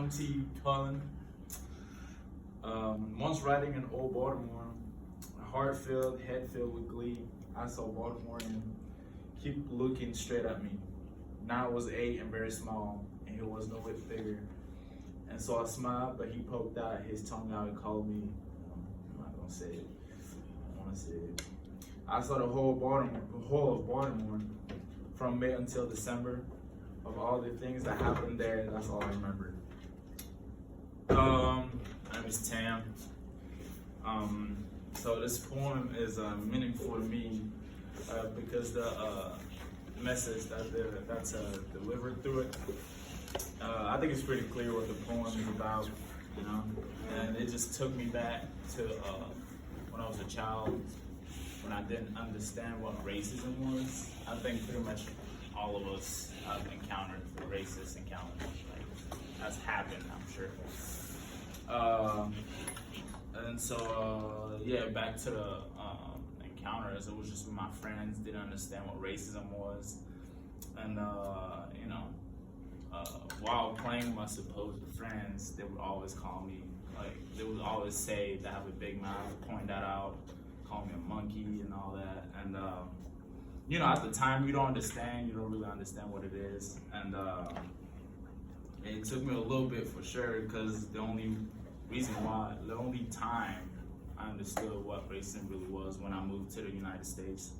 Countee, Cullen. Once riding in old Baltimore, heart filled, head filled with glee, I saw Baltimore and keep looking straight at me. Now it was 8 and very small, and he was no whit bigger. And so I smiled, but he poked out his tongue out and called me. I'm not gonna say it. I wanna say it. I saw the whole of Baltimore, from May until December. Of all the things that happened there, that's all I remember. My name is Tam. So this poem is meaningful to me because the message that's delivered through it. I think it's pretty clear what the poem is about, you know, and it just took me back to when I was a child, when I didn't understand what racism was. I think pretty much all of us have encountered racist encounters. Like, that's happened, I'm sure. And so, yeah, back to the encounters. It was just when my friends didn't understand what racism was. And, you know, while playing with my supposed friends, they would always call me, like, they would always say that I have a big mouth, point that out, call me a monkey and all that. And, you know, at the time, you don't understand, you don't really understand what it is. And it took me a little bit for sure, because the only time I understood what racism really was when I moved to the United States.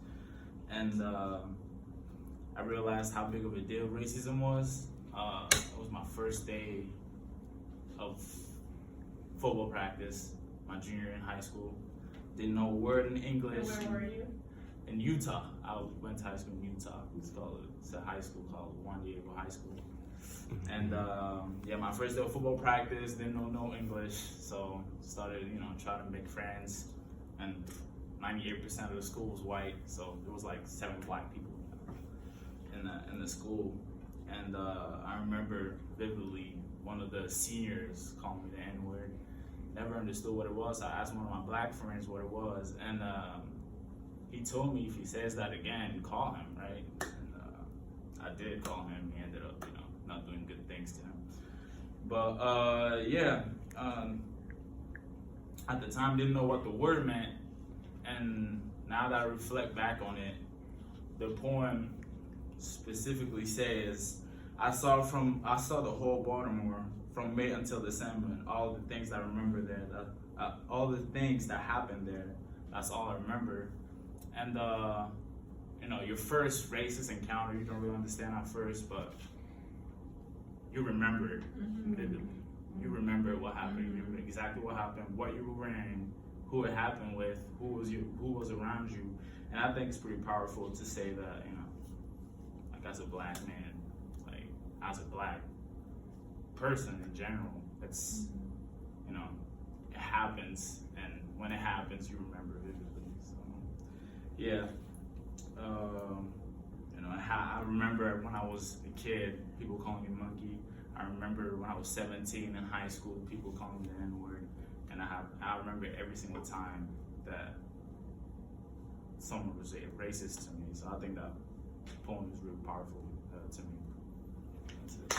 And I realized how big of a deal racism was. It was my first day of football practice, my junior year in high school. Didn't know a word in English. And where were you? In Utah. I went to high school in Utah. It's a high school called Juan Diego High School. And yeah, my first day of football practice, didn't know no English, so started, you know, trying to make friends. And 98% of the school was white, so there was like 7 black people in the school. And I remember vividly one of the seniors calling me the N-word. Never understood what it was. I asked one of my black friends what it was, and he told me if he says that again, call him, right? And I did call him. He ended up, you know, not doing good things to him. But yeah, at the time didn't know what the word meant, and now that I reflect back on it, the poem specifically says, I saw the whole Baltimore from May until December, and all the things I remember there, all the things that happened there, that's all I remember. And you know, your first racist encounter, you don't really understand at first, but you remember it vividly. You remember what happened. You remember exactly what happened, what you were wearing, who it happened with, who was around you. And I think it's pretty powerful to say that, you know, like as a black man, like as a black person in general, it's, you know, it happens, and when it happens, you remember vividly. So, yeah. You know, I remember when I was a kid, people calling me monkey. I remember when I was 17 in high school, people calling me the N-word. And I remember every single time that someone was racist to me. So I think that poem is really powerful to me. That's it.